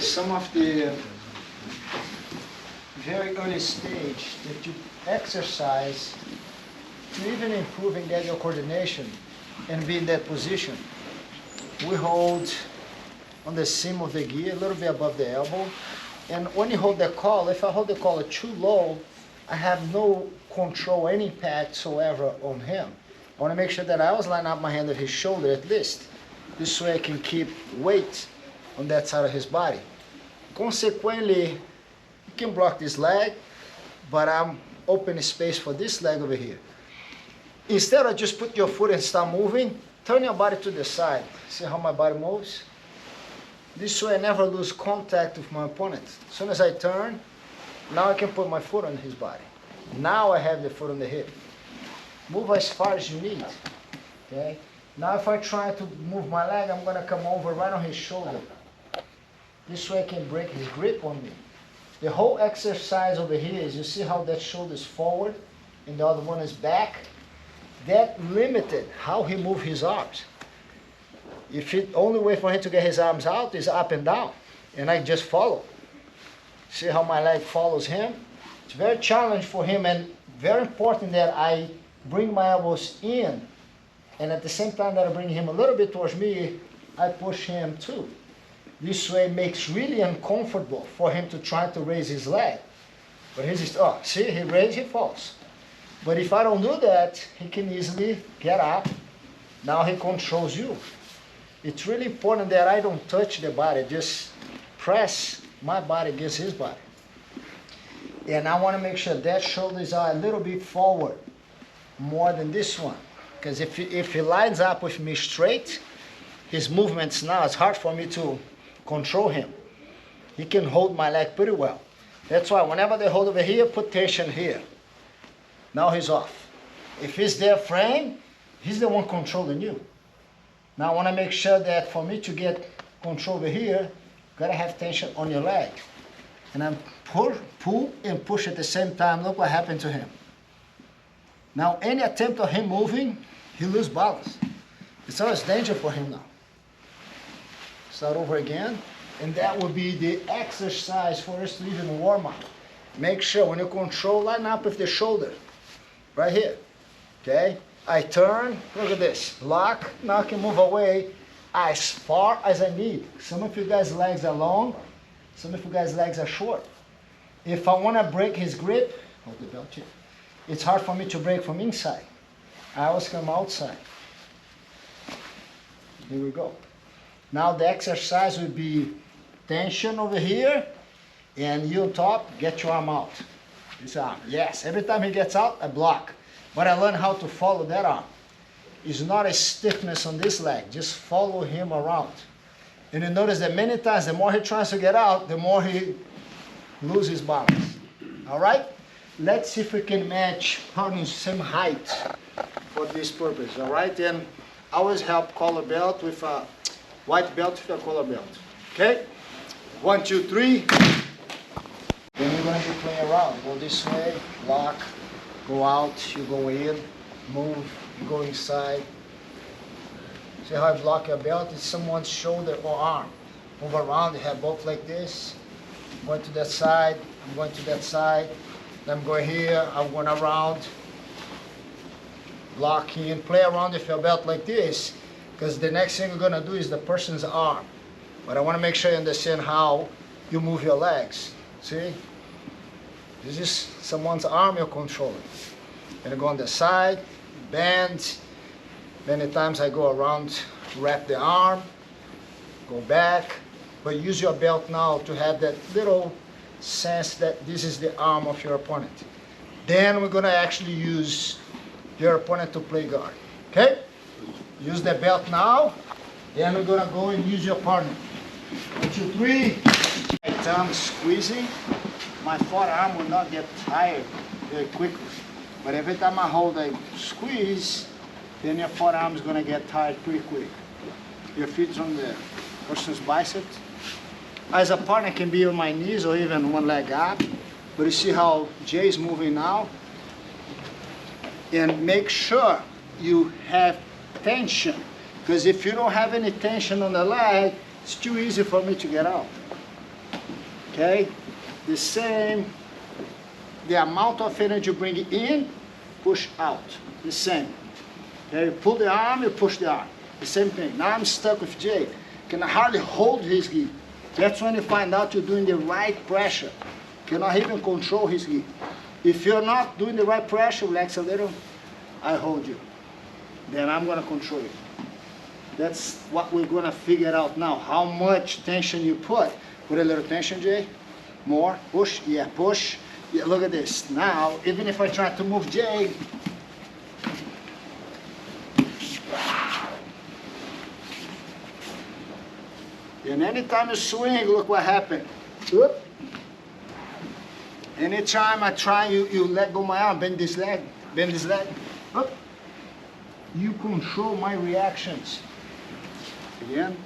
some of the very early stage that you exercise to even improving that your coordination and be in that position. We hold on the seam of the gi, a little bit above the elbow. And when you hold the collar, if I hold the collar too low, I have no control, any impact whatsoever on him. I want to make sure that I always line up my hand at his shoulder at least. This way I can keep weight on that side of his body. Consequently, you can block this leg, but I'm open space for this leg over here. Instead of just put your foot and start moving, turn your body to the side. See how my body moves? This way I never lose contact with my opponent. As soon as I turn, now I can put my foot on his body. Now I have the foot on the hip. Move as far as you need. Okay? Now if I try to move my leg, I'm gonna come over right on his shoulder. This way I can break his grip on me. The whole exercise over here is, you see how that shoulder is forward and the other one is back? That limited how he moved his arms. If the only way for him to get his arms out is up and down, and I just follow. See how my leg follows him? It's very challenging for him, and very important that I bring my elbows in, and at the same time that I bring him a little bit towards me, I push him too. This way it makes really uncomfortable for him to try to raise his leg. But he's just, oh, see, he raises, he falls. But if I don't do that, he can easily get up. Now he controls you. It's really important that I don't touch the body, just press my body against his body. And I want to make sure that shoulders are a little bit forward, more than this one. Because if he lines up with me straight, his movements now, it's hard for me to control him. He can hold my leg pretty well. That's why whenever they hold over here, put tension here. Now he's off. If he's there frame, he's the one controlling you. Now I want to make sure that for me to get control over here, gotta have tension on your leg. And I'm pull and push at the same time. Look what happened to him. Now any attempt of him moving, he loses balance. It's always danger for him now. Start over again. And that would be the exercise for us to even warm up. Make sure when you control, line up with the shoulder. Right here. Okay? I turn, look at this, lock, now I can move away as far as I need. Some of you guys' legs are long, some of you guys' legs are short. If I want to break his grip, hold the belt here, it's hard for me to break from inside. I always come outside. Here we go. Now the exercise will be tension over here, and you on top, get your arm out. This arm, yes, every time he gets out, I block. But I learned how to follow that arm. It's not a stiffness on this leg. Just follow him around. And you notice that many times, the more he tries to get out, the more he loses balance. All right? Let's see if we can match partners same height for this purpose. All right? And I always help collar belt with a white belt with a collar belt. Okay? 1, 2, 3. Then we're going to be playing around. Go this way, lock. Go out, you go in, move, you go inside. See how I block your belt? It's someone's shoulder or arm. Move around, you have both like this. I'm going to that side, I'm going to that side. Then I'm going here, I'm going around. Blocking, play around with your belt like this. Because the next thing we're going to do is the person's arm. But I want to make sure you understand how you move your legs. See? This is someone's arm you're controlling. And I go on the side, bend. Many times I go around, wrap the arm, go back. But use your belt now to have that little sense that this is the arm of your opponent. Then we're going to actually use your opponent to play guard. Okay? Use the belt now. Then we're going to go and use your partner. 1, 2, 3. My thumb squeezing. My forearm will not get tired very quickly. But every time I hold a squeeze, then your forearm is going to get tired pretty quick. Your feet on the person's biceps. As a partner, can be on my knees or even one leg up. But you see how Jay is moving now? And make sure you have tension. Because if you don't have any tension on the leg, it's too easy for me to get out. Okay? The same, the amount of energy you bring in, push out. The same. Okay, you pull the arm, you push the arm. The same thing. Now I'm stuck with Jay. Can hardly hold his gi. That's when you find out you're doing the right pressure. Cannot even control his gi. If you're not doing the right pressure, relax a little, I hold you. Then I'm gonna control you. That's what we're gonna figure out now. How much tension you put. Put a little tension, Jay. More, push, yeah, push. Yeah, look at this. Now, even if I try to move Jay, and anytime you swing, look what happened. Whoop. Anytime I try, you let go my arm, bend this leg, Whoop. You control my reactions. Again.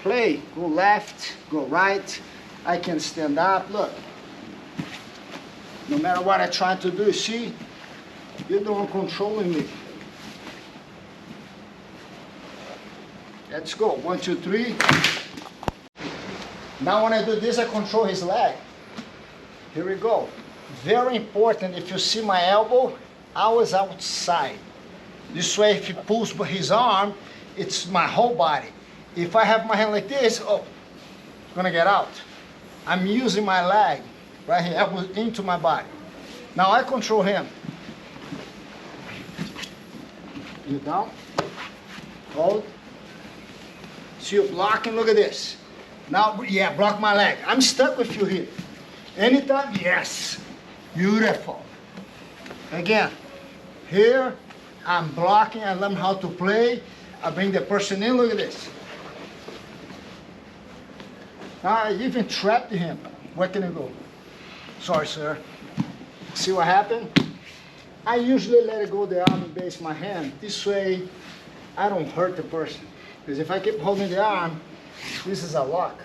Play, go left, go right. I can stand up, look. No matter what I try to do, see, you're the one controlling me. Let's go, 1, 2, 3. Now when I do this, I control his leg. Here we go. Very important, if you see my elbow, I was outside. This way, if he pulls his arm, it's my whole body. If I have my hand like this, oh, it's gonna get out. I'm using my leg right here, elbow into my body. Now I control him. You down, hold. See you blocking, look at this. Now, yeah, block my leg. I'm stuck with you here. Anytime, yes. Beautiful. Again, here, I'm blocking, I learn how to play. I bring the person in, look at this. I even trapped him. Where can I go? Sorry, sir. See what happened? I usually let it go the arm and base my hand. This way, I don't hurt the person. Because if I keep holding the arm, this is a lock.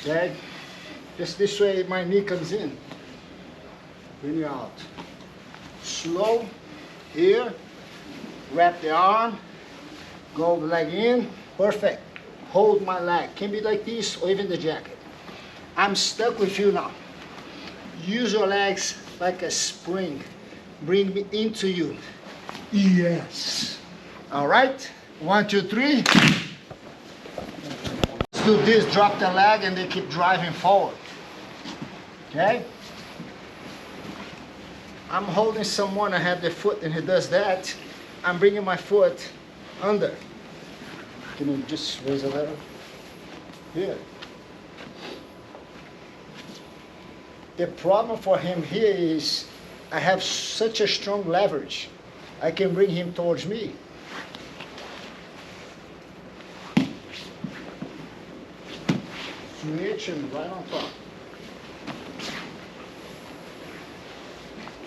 Okay? Just this way, my knee comes in. Bring you out. Slow. Here. Wrap the arm. Go the leg in. Perfect. Hold my leg. Can be like this or even the jacket. I'm stuck with you now. Use your legs like a spring. Bring me into you. Yes. All right. 1, 2, 3. Let's do this. Drop the leg and they keep driving forward. Okay? I'm holding someone. I have the foot and he does that. I'm bringing my foot under. Can you just raise a little? Here. The problem for him here is I have such a strong leverage. I can bring him towards me. Switch and right on top.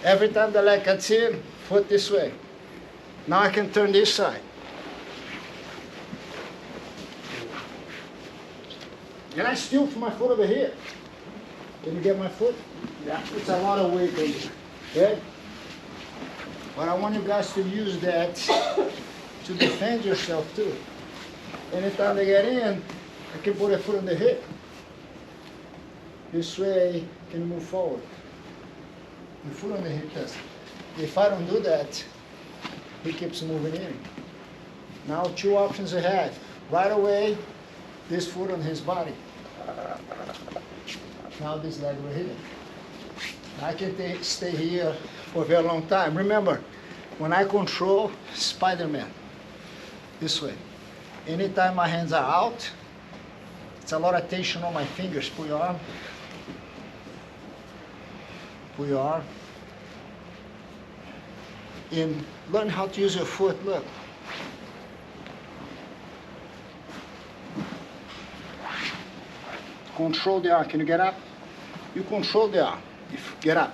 Every time the leg cuts in, foot this way. Now I can turn this side. And I still put my foot over here. Can you get my foot? Yeah, it's a lot of weight over here. Okay? But I want you guys to use that to defend yourself too. Anytime they get in, I can put a foot on the hip. This way, I can move forward. The foot on the hip test. If I don't do that, he keeps moving in. Now 2 options I have. Right away, this foot on his body. Now this leg over here. I can stay here for a very long time. Remember, when I control Spider-Man, this way. Anytime my hands are out, it's a lot of tension on my fingers. Pull your arm. Pull your arm. And learn how to use your foot. Look. Control the arm. Can you get up? You control the arm. Get up.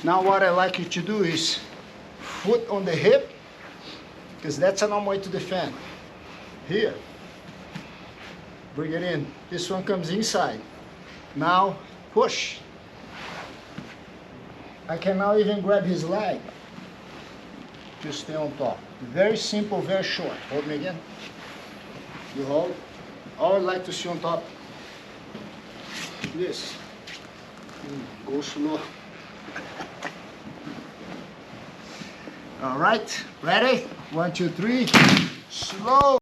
Now what I like you to do is foot on the hip, because that's a normal way to defend. Here. Bring it in. This one comes inside. Now push. I can now even grab his leg to stay on top. Very simple, very short. Hold me again. You hold. Always like to see on top. This. Go slow. All right, ready? 1, 2, 3. Slow.